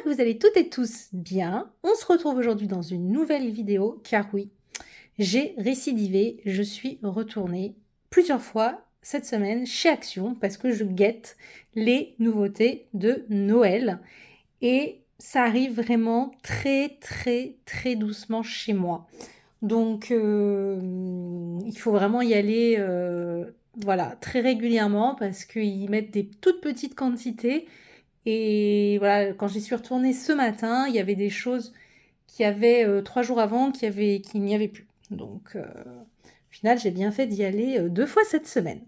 que vous allez toutes et tous bien. On se retrouve aujourd'hui dans une nouvelle vidéo, car oui, j'ai récidivé, je suis retournée plusieurs fois cette semaine chez Action parce que je guette les nouveautés de Noël et ça arrive vraiment très doucement chez moi. Donc il faut vraiment y aller voilà, très régulièrement parce qu'ils mettent des toutes petites quantités et voilà, quand j'y suis retournée ce matin, il y avait des choses qu'il y avait 3 jours avant qu'il n'y avait plus. Donc, au final, j'ai bien fait d'y aller 2 fois cette semaine.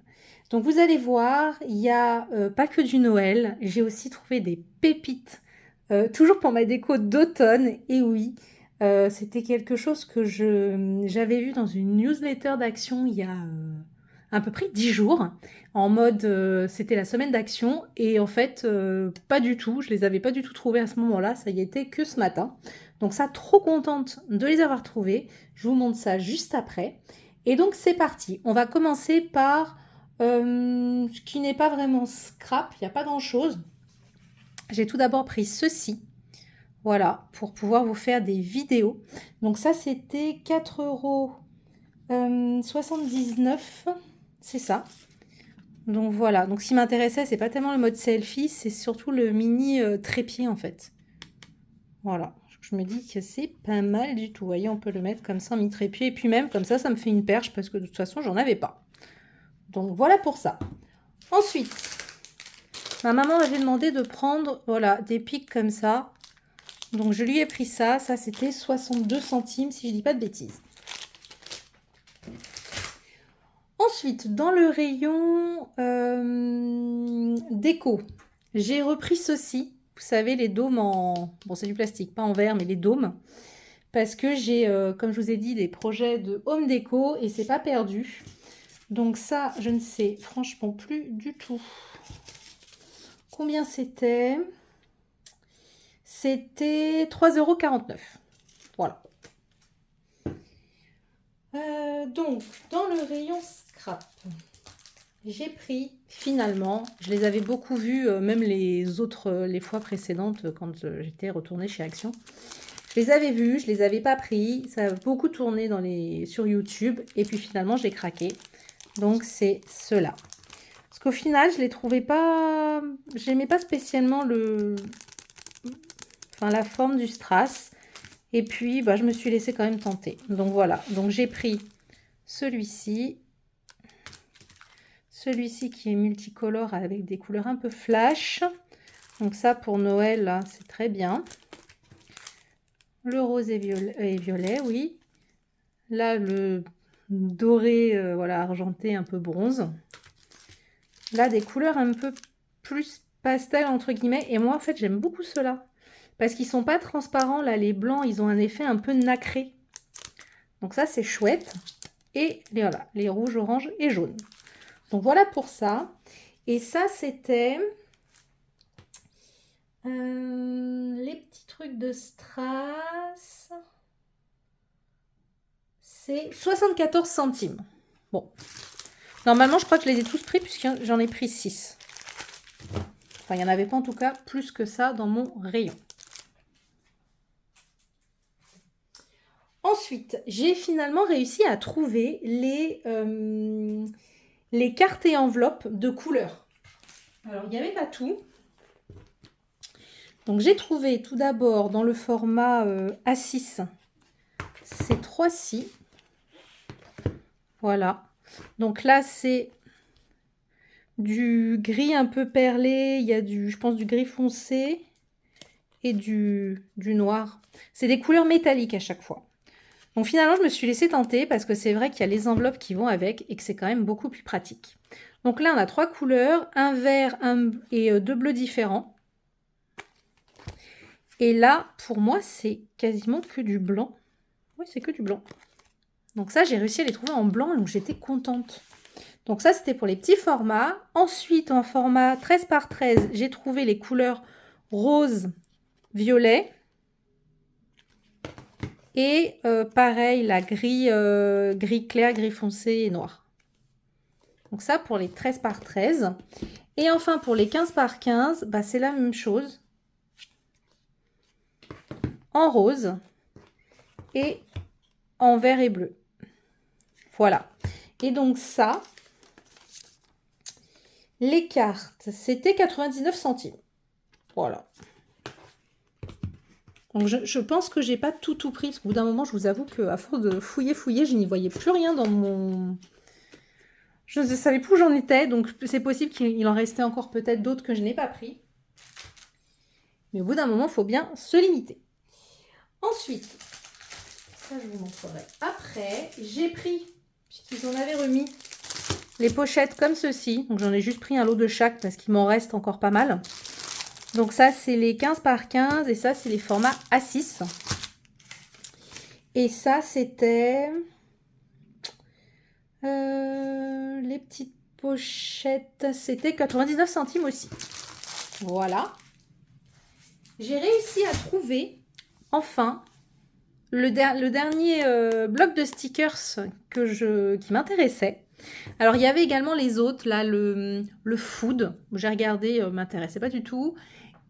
Donc, vous allez voir, il n'y a pas que du Noël. J'ai aussi trouvé des pépites, toujours pour ma déco d'automne. Et oui, c'était quelque chose que j'avais vu dans une newsletter d'Action il y a à peu près 10 jours, en mode c'était la semaine d'action, et en fait, pas du tout, je les avais pas du tout trouvés à ce moment-là, ça y était que ce matin. Donc ça, trop contente de les avoir trouvés, je vous montre ça juste après. Et donc c'est parti, on va commencer par ce qui n'est pas vraiment scrap, il n'y a pas grand-chose. J'ai tout d'abord pris ceci, voilà, pour pouvoir vous faire des vidéos. Donc ça, c'était 4,79 €, c'est ça. Donc voilà, donc ce qui m'intéressait, c'est pas tellement le mode selfie, c'est surtout le mini trépied en fait. Voilà, je me dis que c'est pas mal du tout. Vous voyez, on peut le mettre comme ça en mini trépied, et puis même comme ça me fait une perche parce que de toute façon, j'en avais pas. Donc voilà pour ça. Ensuite, ma maman m'avait demandé de prendre, voilà, des pics comme ça. Donc je lui ai pris ça, ça c'était 62 centimes si je dis pas de bêtises. Ensuite, dans le rayon déco, j'ai repris ceci. Vous savez, les dômes en... Bon, c'est du plastique, pas en verre, mais les dômes. Parce que j'ai, comme je vous ai dit, des projets de home déco et c'est pas perdu. Donc ça, je ne sais franchement plus du tout combien c'était. C'était 3,49 €. Voilà. Donc, dans le rayon scrap, j'ai pris finalement, je les avais beaucoup vus, même les autres, les fois précédentes quand j'étais retournée chez Action. Je les avais vus, je les avais pas pris, ça a beaucoup tourné sur YouTube et puis finalement j'ai craqué. Donc c'est ceux-là. Parce qu'au final, je les trouvais pas, j'aimais pas spécialement la forme du strass. Et puis bah, je me suis laissée quand même tenter. Donc voilà, donc j'ai pris celui-ci. Celui-ci qui est multicolore avec des couleurs un peu flash. Donc ça pour Noël, là, c'est très bien. Le rose et violet, oui. Là, le doré, voilà, argenté, un peu bronze. Là, des couleurs un peu plus pastel, entre guillemets. Et moi, en fait, j'aime beaucoup ceux-là. Parce qu'ils sont pas transparents. Là, les blancs, ils ont un effet un peu nacré. Donc ça, c'est chouette. Et voilà, les rouges, oranges et jaunes. Donc voilà pour ça. Et ça, c'était les petits trucs de strass. C'est 74 centimes. Bon. Normalement, je crois que je les ai tous pris puisque j'en ai pris 6. Enfin, il n'y en avait pas en tout cas plus que ça dans mon rayon. Ensuite, j'ai finalement réussi à trouver les cartes et enveloppes de couleurs. Alors, il n'y avait pas tout. Donc, j'ai trouvé tout d'abord dans le format A6 ces 3-ci. Voilà. Donc là, c'est du gris un peu perlé. Il y a je pense, du gris foncé et du noir. C'est des couleurs métalliques à chaque fois. Donc finalement, je me suis laissée tenter parce que c'est vrai qu'il y a les enveloppes qui vont avec et que c'est quand même beaucoup plus pratique. Donc là, on a 3 couleurs, un vert et 2 bleus différents. Et là, pour moi, c'est quasiment que du blanc. Oui, c'est que du blanc. Donc ça, j'ai réussi à les trouver en blanc, donc j'étais contente. Donc ça, c'était pour les petits formats. Ensuite, en format 13 par 13, j'ai trouvé les couleurs rose, violet. Et pareil, la gris clair, gris foncé et noir. Donc ça pour les 13 par 13. Et enfin pour les 15 par 15, bah, c'est la même chose. en rose et en vert et bleu. Voilà. Et donc ça, les cartes, c'était 99 centimes. Voilà. Donc je pense que j'ai pas tout pris, parce qu'au bout d'un moment, je vous avoue qu'à force de fouiller, je n'y voyais plus rien dans mon... Je ne savais plus où j'en étais, donc c'est possible qu'il en restait encore peut-être d'autres que je n'ai pas pris. Mais au bout d'un moment, il faut bien se limiter. Ensuite, ça je vous montrerai après, j'ai pris, puisqu'ils en avaient remis, les pochettes comme ceci. Donc j'en ai juste pris un lot de chaque parce qu'il m'en reste encore pas mal. Donc ça, c'est les 15 par 15 et ça, c'est les formats A6. Et ça, c'était... les petites pochettes, c'était 99 centimes aussi. Voilà. J'ai réussi à trouver, enfin, le dernier bloc de stickers qui m'intéressait. Alors, il y avait également les autres, là, le food. J'ai regardé, m'intéressait pas du tout.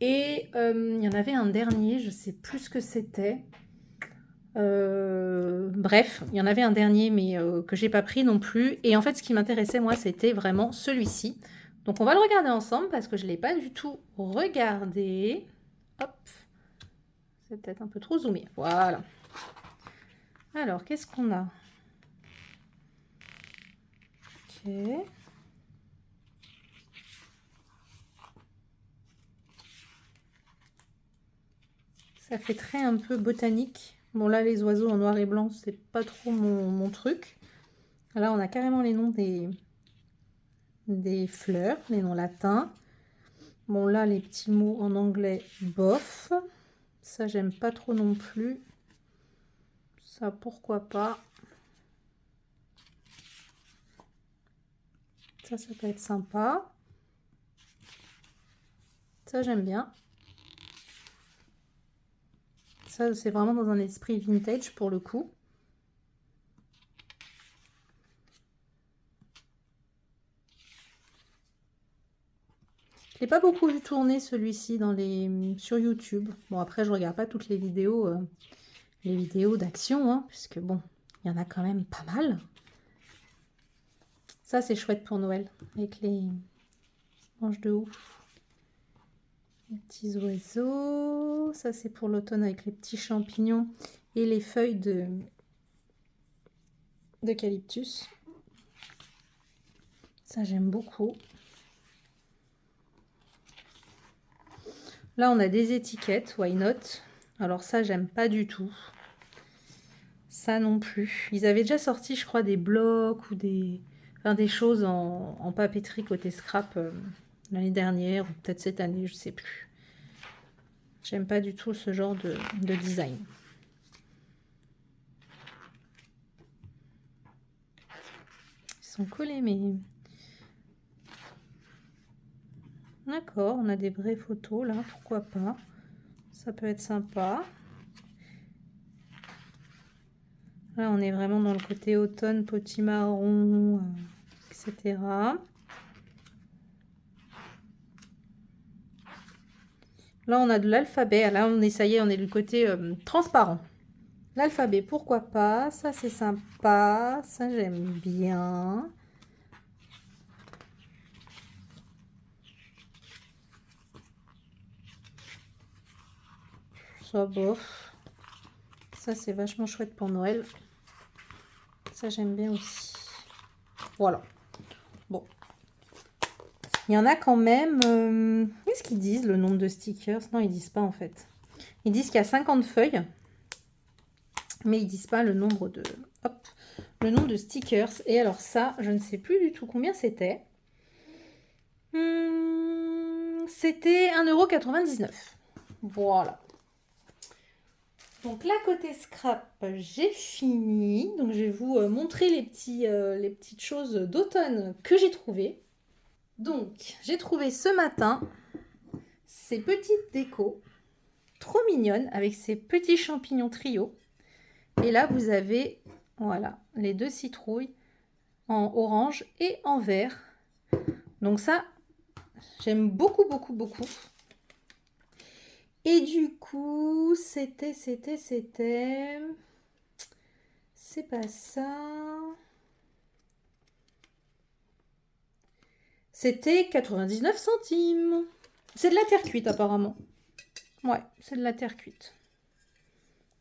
Et il y en avait un dernier, je sais plus ce que c'était. Bref, il y en avait un dernier, mais que j'ai pas pris non plus. Et en fait, ce qui m'intéressait, moi, c'était vraiment celui-ci. Donc, on va le regarder ensemble parce que je l'ai pas du tout regardé. Hop. C'est peut-être un peu trop zoomé. Voilà. Alors, qu'est-ce qu'on a? Ok. Ça fait très un peu botanique. Bon, là, les oiseaux en noir et blanc, c'est pas trop mon truc. Là, on a carrément les noms des fleurs, les noms latins. Bon, là, les petits mots en anglais, bof. Ça, j'aime pas trop non plus. Ça, pourquoi pas. Ça peut être sympa. Ça, j'aime bien. Ça, c'est vraiment dans un esprit vintage pour le coup. Je l'ai pas beaucoup vu tourner celui-ci sur YouTube. Bon, après, je regarde pas toutes les vidéos d'action, hein, puisque bon, il y en a quand même pas mal. Ça, c'est chouette pour Noël, avec les manches de ouf. Les petits oiseaux. Ça, c'est pour l'automne avec les petits champignons et les feuilles d'eucalyptus. Ça, j'aime beaucoup. Là, on a des étiquettes, why not? Alors ça, j'aime pas du tout. Ça non plus. Ils avaient déjà sorti, je crois, des blocs ou des choses en papeterie côté scrap l'année dernière ou peut-être cette année, je sais plus. J'aime pas du tout ce genre de design. Ils sont collés, mais... D'accord, on a des vraies photos là, pourquoi pas. Ça peut être sympa. Là, on est vraiment dans le côté automne, potimarron, etc. Là, on a de l'alphabet. Là, ça y est, on est du côté transparent. L'alphabet, pourquoi pas. Ça, c'est sympa. Ça, j'aime bien. Ça, bof. Ça, c'est vachement chouette pour Noël. Ça, j'aime bien aussi. Voilà. Bon. Il y en a quand même... Qu'est-ce qu'ils disent, le nombre de stickers? Non, ils disent pas, en fait. Ils disent qu'il y a 50 feuilles. Mais ils disent pas le nombre de... Hop. Le nombre de stickers. Et alors ça, je ne sais plus du tout combien c'était. C'était 1,99 €. Voilà. Donc là, côté scrap, j'ai fini. Donc je vais vous montrer les petites choses d'automne que j'ai trouvées. Donc, j'ai trouvé ce matin ces petites décos trop mignonnes avec ces petits champignons trio. Et là, vous avez, voilà, les deux citrouilles en orange et en vert. Donc ça, j'aime beaucoup, beaucoup, beaucoup. Et du coup, c'était... C'est pas ça. C'était 99 centimes. C'est de la terre cuite apparemment. Ouais, c'est de la terre cuite.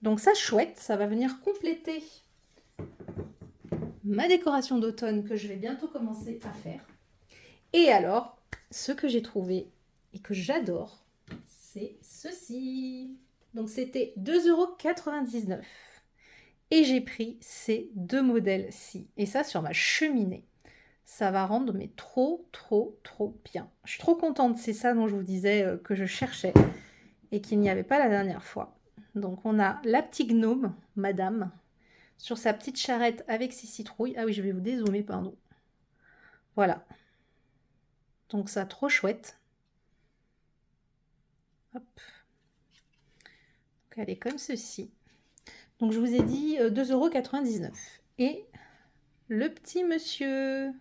Donc ça, chouette, ça va venir compléter ma décoration d'automne que je vais bientôt commencer à faire. Et alors, ce que j'ai trouvé et que j'adore, c'est ceci. Donc c'était 2,99 €. Et j'ai pris ces deux modèles-ci. Et ça sur ma cheminée. Ça va rendre mais trop bien. Je suis trop contente. C'est ça dont je vous disais que je cherchais et qu'il n'y avait pas la dernière fois. Donc on a la petite gnome, madame, sur sa petite charrette avec ses citrouilles. Ah oui, je vais vous dézoomer, pardon. Voilà. Donc ça, trop chouette. Hop. Donc elle est comme ceci. Donc je vous ai dit 2,99 €. Et le petit monsieur.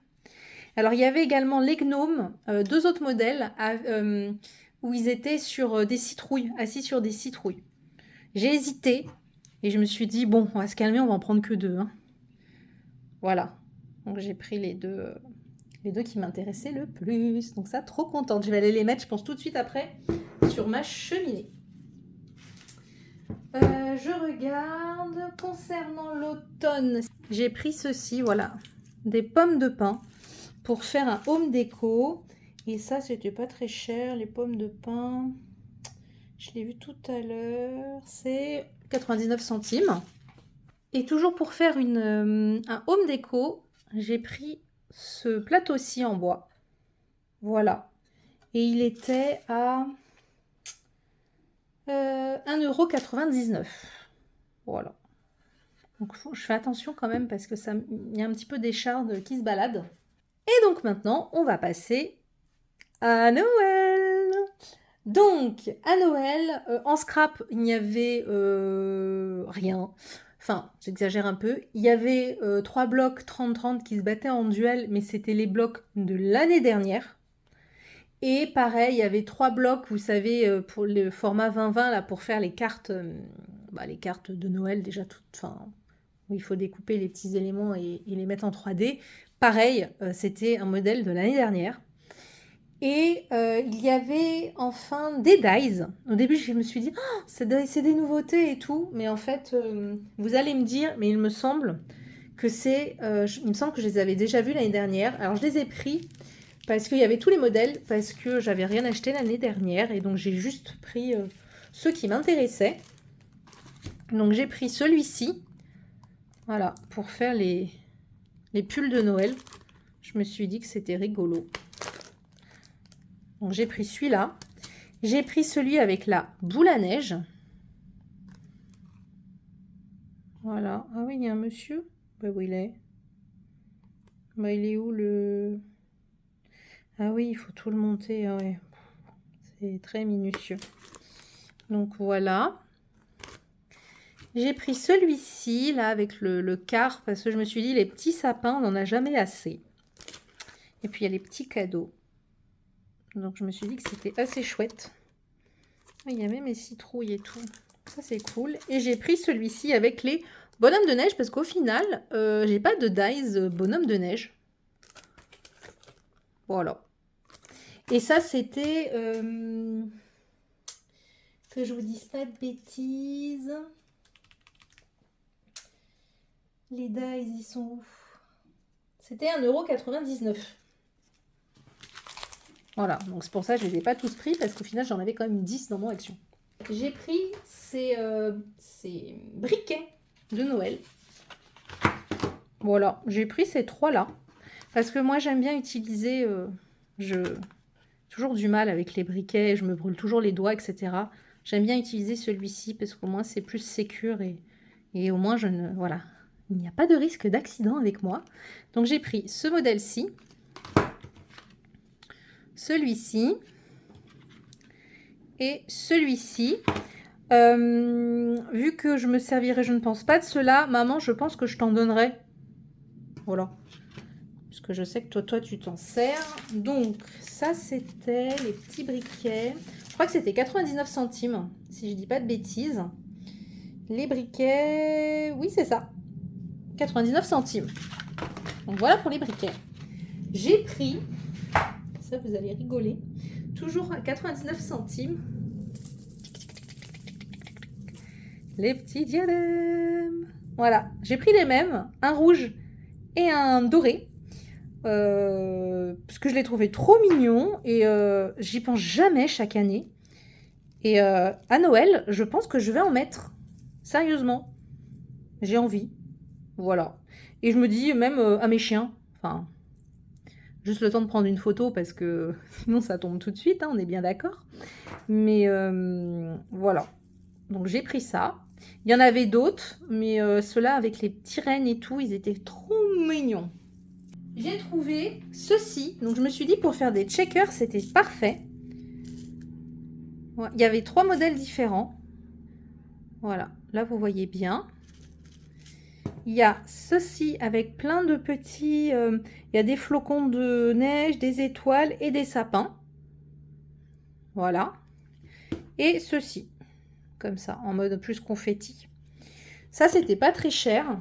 Alors il y avait également les gnomes, deux autres modèles où ils étaient sur des citrouilles, assis sur des citrouilles. J'ai hésité et je me suis dit, bon, on va se calmer, on va en prendre que deux. Hein. Voilà. Donc j'ai pris les deux qui m'intéressaient le plus. Donc ça, trop contente. Je vais aller les mettre, je pense, tout de suite après sur ma cheminée. Je regarde. Concernant l'automne, j'ai pris ceci, voilà. Des pommes de pin pour faire un home déco. Et ça, c'était pas très cher, les pommes de pin. Je l'ai vu tout à l'heure. C'est 99 centimes. Et toujours pour faire un home déco, j'ai pris ce plateau-ci en bois. Voilà. Et il était à 1,99 €. Voilà. Donc je fais attention quand même parce que il y a un petit peu d'écharde qui se balade. Et donc maintenant, on va passer à Noël. Donc, à Noël, en scrap, il n'y avait rien. Enfin, j'exagère un peu. Il y avait 3 blocs 30-30 qui se battaient en duel, mais c'était les blocs de l'année dernière. Et pareil, il y avait 3 blocs, vous savez, pour le format 20-20, là, pour faire les cartes de Noël, déjà toutes, enfin, où il faut découper les petits éléments et les mettre en 3D. Pareil, c'était un modèle de l'année dernière. Et il y avait enfin des dies. Au début, je me suis dit, oh, c'est des nouveautés et tout. Mais en fait, vous allez me dire, mais il me semble que il me semble que je les avais déjà vus l'année dernière. Alors, je les ai pris parce qu'il y avait tous les modèles, parce que j'avais rien acheté l'année dernière. Et donc, j'ai juste pris ceux qui m'intéressaient. Donc, j'ai pris celui-ci. Voilà, pour faire les pulls de Noël. Je me suis dit que c'était rigolo. Donc j'ai pris celui-là. J'ai pris celui avec la boule à neige. Voilà. Ah oui, il y a un monsieur. Bah où il est? Bah il est où le... Ah oui, il faut tout le monter. Ah ouais. C'est très minutieux. Donc voilà. J'ai pris celui-ci, là, avec le quart, parce que je me suis dit, les petits sapins, on n'en a jamais assez. Et puis il y a les petits cadeaux. Donc je me suis dit que c'était assez chouette. Il y a même les citrouilles et tout. Ça c'est cool. Et j'ai pris celui-ci avec les bonhommes de neige parce qu'au final, j'ai pas de dies bonhomme de neige. Voilà. Et ça c'était... que je vous dise pas de bêtises. Les dies, ils sont où? C'était 1,99 €. Voilà, donc c'est pour ça que je ne les ai pas tous pris parce qu'au final j'en avais quand même 10 dans mon action. J'ai pris ces briquets de Noël. Voilà, j'ai pris ces 3 là parce que moi j'aime bien utiliser, j'ai toujours du mal avec les briquets, je me brûle toujours les doigts, etc. J'aime bien utiliser celui-ci parce qu'au moins c'est plus sécure et au moins voilà, il n'y a pas de risque d'accident avec moi. Donc j'ai pris ce modèle-ci. Celui-ci et celui-ci. Vu que je me servirai, je ne pense pas de cela, maman, je pense que je t'en donnerai. Voilà. Parce que je sais que toi tu t'en sers. Donc, ça, c'était les petits briquets. crois que c'était 99 centimes, si je dis pas de bêtises. Les briquets, oui c'est ça, 99 centimes. Donc voilà pour les briquets. J'ai pris, ça vous allez rigoler, toujours à 99 centimes, les petits diadèmes. Voilà, j'ai pris les mêmes, un rouge et un doré. Parce que je les trouvais trop mignons et j'y pense jamais chaque année. Et à Noël, je pense que je vais en mettre. Sérieusement. J'ai envie. Voilà. Et je me dis même à mes chiens. Enfin, juste le temps de prendre une photo parce que sinon ça tombe tout de suite, hein, on est bien d'accord. Mais voilà. Donc j'ai pris ça. Il y en avait d'autres, mais ceux-là avec les petits rennes et tout, ils étaient trop mignons. J'ai trouvé ceci. Donc je me suis dit pour faire des checkers, c'était parfait. Il y avait 3 modèles différents. Voilà, là vous voyez bien. Il y a ceci avec plein de petits... il y a des flocons de neige, des étoiles et des sapins. Voilà. Et ceci, comme ça, en mode plus confetti. Ça, c'était pas très cher.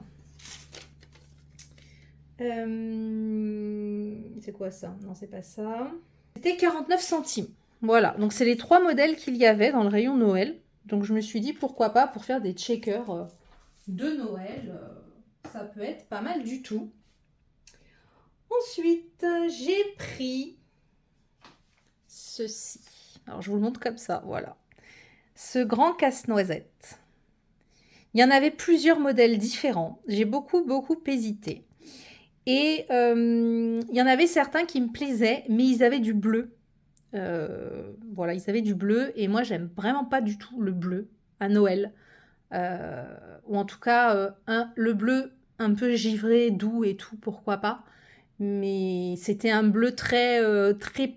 C'est quoi ça? Non, c'est pas ça. C'était 49 centimes. Voilà, donc c'est les 3 modèles qu'il y avait dans le rayon Noël. Donc je me suis dit, pourquoi pas, pour faire des checkers de Noël, ça peut être pas mal du tout. Ensuite, j'ai pris ceci. Alors, je vous le montre comme ça, voilà. Ce grand casse-noisette. Il y en avait plusieurs modèles différents. J'ai beaucoup hésité. Et il y en avait certains qui me plaisaient, mais ils avaient du bleu. Voilà, ils avaient du bleu. Et moi, j'aime vraiment pas du tout le bleu à Noël. Ou en tout cas, le bleu un peu givré, doux et tout, pourquoi pas. Mais c'était un bleu très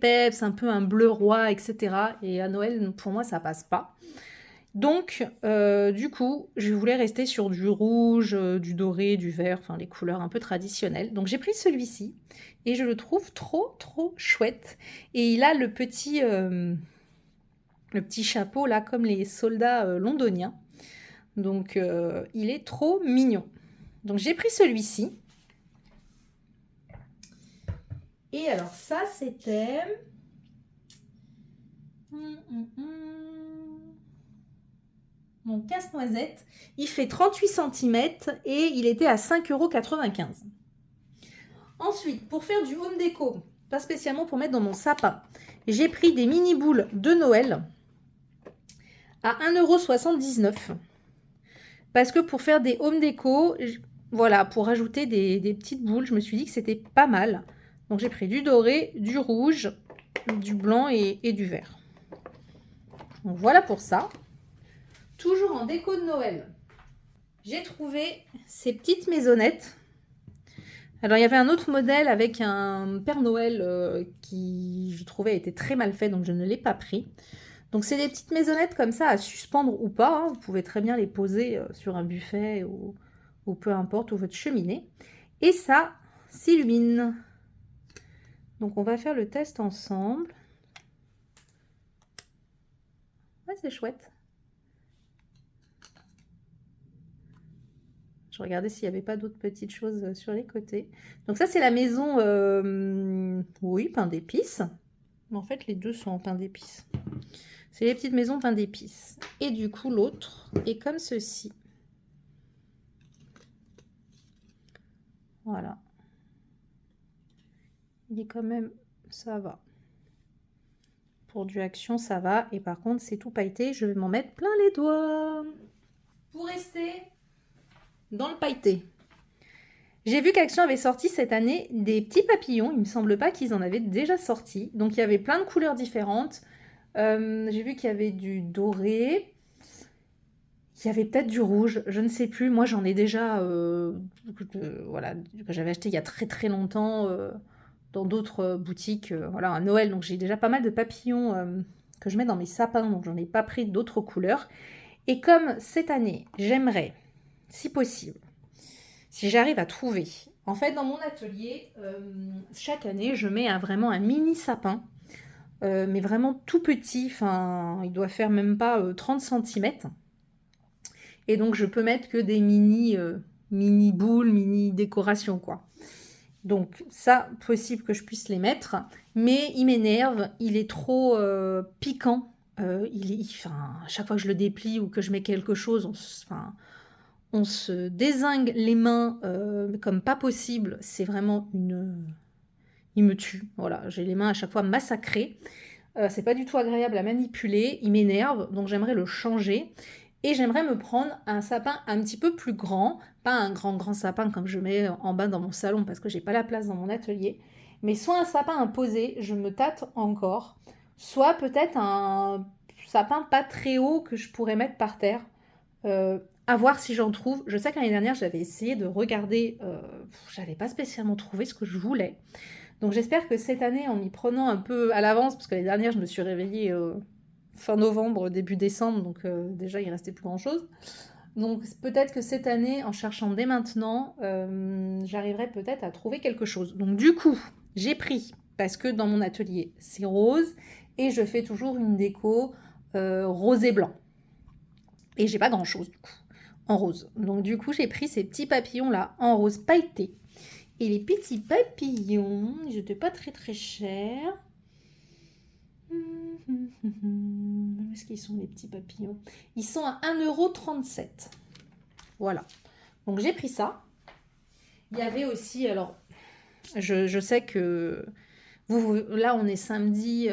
peps, un peu un bleu roi, etc. Et à Noël, pour moi, ça passe pas. Donc, du coup, je voulais rester sur du rouge, du doré, du vert, enfin les couleurs un peu traditionnelles. Donc j'ai pris celui-ci et je le trouve trop chouette. Et il a le petit chapeau là, comme les soldats londoniens. Donc il est trop mignon. Donc j'ai pris celui-ci. Et alors ça, c'était... Mon casse-noisette. Il fait 38 cm et il était à 5,95 €. Ensuite, pour faire du home déco, pas spécialement pour mettre dans mon sapin, j'ai pris des mini boules de Noël à 1,79 €. Parce que pour faire des home déco, voilà, pour ajouter des petites boules, je me suis dit que c'était pas mal. Donc j'ai pris du doré, du rouge, du blanc et du vert. Donc voilà pour ça. Toujours en déco de Noël, j'ai trouvé ces petites maisonnettes. Alors il y avait un autre modèle avec un Père Noël qui je trouvais était très mal fait, donc je ne l'ai pas pris. Donc c'est des petites maisonnettes comme ça à suspendre ou pas, hein. Vous pouvez très bien les poser sur un buffet ou peu importe, ou votre cheminée. Et ça s'illumine. Donc on va faire le test ensemble. Ouais, c'est chouette. Je regardais s'il n'y avait pas d'autres petites choses sur les côtés. Donc ça, c'est la maison, oui, pain d'épices. Mais en fait, les deux sont en pain d'épices. C'est les petites maisons pain d'épices. Et du coup, l'autre est comme ceci. Voilà. Il est quand même... ça va. Pour du Action, ça va. Et par contre, c'est tout pailleté. Je vais m'en mettre plein les doigts. Pour rester dans le pailleté, j'ai vu qu'Action avait sorti cette année des petits papillons. Il ne me semble pas qu'ils en avaient déjà sorti. Donc, il y avait plein de couleurs différentes. J'ai vu qu'il y avait du doré. Il y avait peut-être du rouge. Je ne sais plus. Moi, j'en ai déjà... voilà, que j'avais acheté il y a très longtemps dans d'autres boutiques. Voilà, à Noël. Donc, j'ai déjà pas mal de papillons que je mets dans mes sapins. Donc, j'en ai pas pris d'autres couleurs. Et comme cette année, j'aimerais, si possible, si j'arrive à trouver. En fait, dans mon atelier, chaque année, je mets vraiment un mini sapin mais vraiment tout petit. Enfin, il doit faire même pas 30 centimètres. Et donc, je peux mettre que des mini boules, mini décorations, quoi. Donc, ça, possible que je puisse les mettre. Mais il m'énerve, il est trop piquant. Enfin, à chaque fois que je le déplie ou que je mets quelque chose, on se dézingue les mains comme pas possible. C'est vraiment une... Il me tue. Voilà, j'ai les mains à chaque fois massacrées. C'est pas du tout agréable à manipuler. Il m'énerve, donc j'aimerais le changer. Et j'aimerais me prendre un sapin un petit peu plus grand. Pas un grand sapin comme je mets en bas dans mon salon parce que j'ai pas la place dans mon atelier. Mais soit un sapin imposé, je me tâte encore. Soit peut-être un sapin pas très haut que je pourrais mettre par terre. À voir si j'en trouve. Je sais que l'année dernière, j'avais essayé de regarder. J'avais pas spécialement trouvé ce que je voulais. Donc j'espère que cette année, en m'y prenant un peu à l'avance, parce que l'année dernière, je me suis réveillée fin novembre, début décembre, donc déjà, il restait plus grand-chose. Donc peut-être que cette année, en cherchant dès maintenant, j'arriverai peut-être à trouver quelque chose. Donc du coup, j'ai pris, parce que dans mon atelier, c'est rose, et je fais toujours une déco rose et blanc. Et j'ai pas grand-chose, du coup, en rose. Donc du coup, j'ai pris ces petits papillons-là, en rose pailleté. Et les petits papillons, ils n'étaient pas très chers. Où est-ce qu'ils sont les petits papillons? Ils sont à 1,37 €. Voilà. Donc j'ai pris ça. Il y avait aussi, alors, je sais que là on est samedi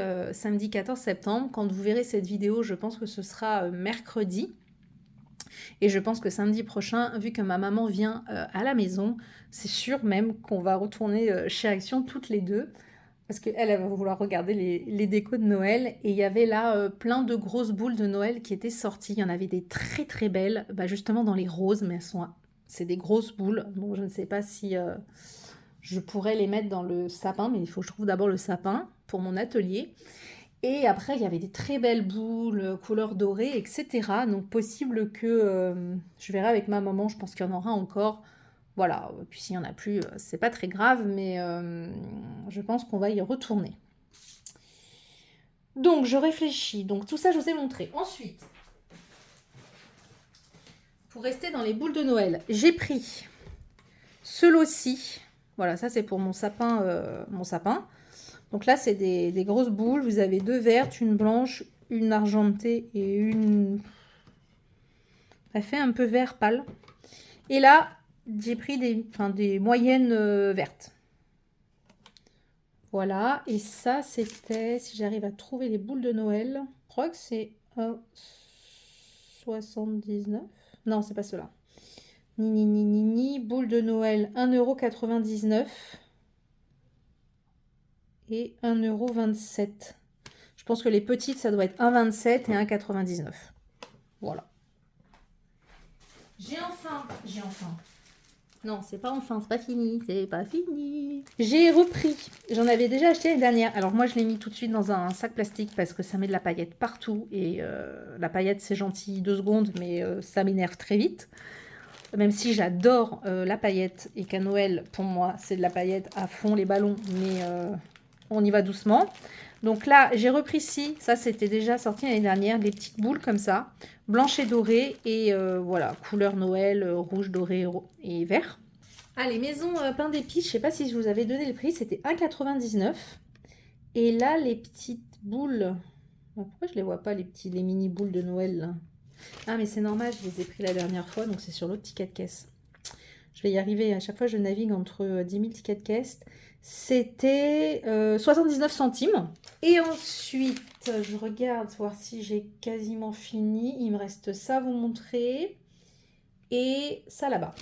14 septembre. Quand vous verrez cette vidéo, je pense que ce sera mercredi. Et je pense que samedi prochain, vu que ma maman vient à la maison, c'est sûr même qu'on va retourner chez Action toutes les deux. Parce qu'elle, elle va vouloir regarder les décos de Noël. Et il y avait là plein de grosses boules de Noël qui étaient sorties. Il y en avait des très belles, justement dans les roses, mais c'est des grosses boules. Donc je ne sais pas si je pourrais les mettre dans le sapin, mais il faut que je trouve d'abord le sapin pour mon atelier. Et après, il y avait des très belles boules, couleur dorée, etc. Donc possible que je verrai avec ma maman, je pense qu'il y en aura encore. Voilà, puis s'il n'y en a plus, c'est pas très grave, mais je pense qu'on va y retourner. Donc, je réfléchis. Donc, tout ça, je vous ai montré. Ensuite, pour rester dans les boules de Noël, j'ai pris ce lot-ci. Voilà, ça, c'est pour mon sapin. Donc là, c'est des grosses boules. Vous avez 2 vertes, une blanche, une argentée et une... Elle fait un peu vert pâle. Et là, j'ai pris des moyennes vertes. Voilà, et ça c'était, si j'arrive à trouver les boules de Noël, je crois que c'est 1,79 €. Non, c'est pas cela. Ni, boules de Noël, 1,99 € et 1,27 €. Je pense que les petites, ça doit être 1,27 € et 1,99 €. Voilà. J'ai enfin. Non, c'est pas fini, c'est pas fini. J'ai repris, j'en avais déjà acheté l'année dernière. Alors moi, je l'ai mis tout de suite dans un sac plastique parce que ça met de la paillette partout. Et la paillette, c'est gentil 2 secondes, mais ça m'énerve très vite. Même si j'adore la paillette et qu'à Noël, pour moi, c'est de la paillette à fond les ballons, mais on y va doucement. Donc là, j'ai repris ici, ça c'était déjà sorti l'année dernière, des petites boules comme ça, blanches et dorées, et voilà, couleur Noël, rouge, doré et vert. Allez, maison pain d'épices, je sais pas si je vous avais donné le prix, c'était 1,99 €. Et là, les petites boules, pourquoi je les vois pas, les mini boules de Noël là? Ah, mais c'est normal, je les ai pris la dernière fois, donc c'est sur l'autre ticket de caisse. Je vais y arriver, à chaque fois je navigue entre 10 000 tickets de caisse. C'était 79 centimes. Et ensuite, je regarde voir si j'ai quasiment fini. Il me reste ça à vous montrer. Et ça là-bas.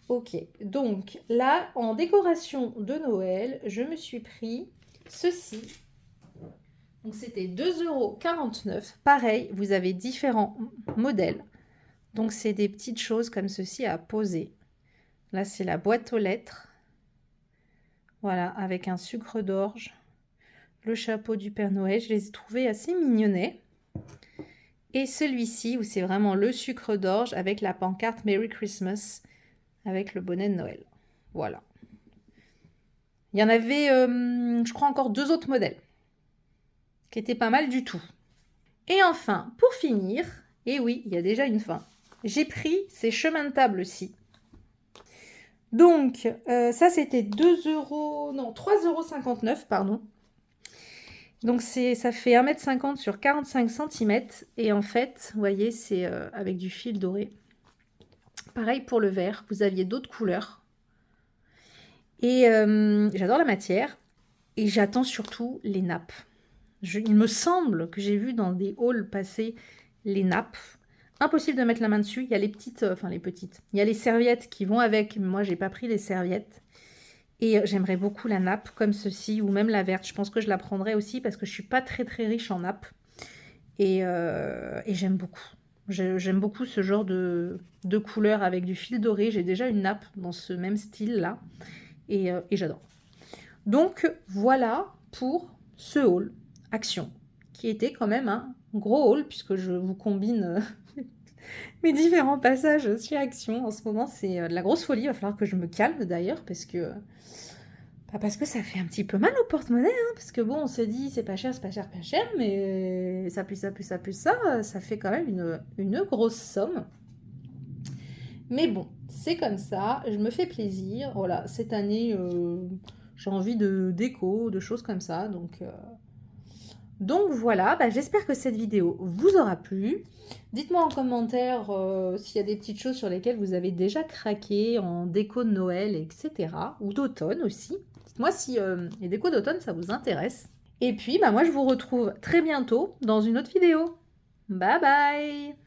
Ok, donc là, en décoration de Noël, je me suis pris ceci. Donc c'était 2,49 €. Pareil, vous avez différents modèles. Donc c'est des petites choses comme ceci à poser. Là, c'est la boîte aux lettres. Voilà, avec un sucre d'orge. Le chapeau du Père Noël. Je les ai trouvés assez mignonnets. Et celui-ci, où c'est vraiment le sucre d'orge avec la pancarte Merry Christmas, avec le bonnet de Noël. Voilà. Il y en avait, je crois, encore 2 autres modèles. qui était pas mal du tout. Et enfin, pour finir, et oui, il y a déjà une fin, j'ai pris ces chemins de table-ci. Donc, ça c'était 3,59 €, pardon. Donc ça fait 1,50 m sur 45 cm. Et en fait, vous voyez, c'est avec du fil doré. Pareil pour le vert, vous aviez d'autres couleurs. Et j'adore la matière. Et j'attends surtout les nappes. Il me semble que j'ai vu dans des hauls passer les nappes. Impossible de mettre la main dessus. Il y a les petites, il y a les serviettes qui vont avec. Moi, j'ai pas pris les serviettes. Et j'aimerais beaucoup la nappe comme ceci, ou même la verte. Je pense que je la prendrai aussi parce que je suis pas très très riche en nappe. Et j'aime beaucoup. J'aime beaucoup ce genre de couleur avec du fil doré. J'ai déjà une nappe dans ce même style-là. Et j'adore. Donc voilà pour ce haul Action, qui était quand même un gros haul, puisque je vous combine mes différents passages chez Action. En ce moment, c'est de la grosse folie. Il va falloir que je me calme d'ailleurs, parce que ça fait un petit peu mal au porte-monnaie, hein, parce que bon, on se dit c'est pas cher, mais ça plus ça fait quand même une grosse somme. Mais bon, c'est comme ça, je me fais plaisir. Voilà, cette année, j'ai envie de déco, de choses comme ça, donc voilà, j'espère que cette vidéo vous aura plu. Dites-moi en commentaire s'il y a des petites choses sur lesquelles vous avez déjà craqué en déco de Noël, etc. Ou d'automne aussi. Dites-moi si les décos d'automne, ça vous intéresse. Et puis, moi, je vous retrouve très bientôt dans une autre vidéo. Bye bye!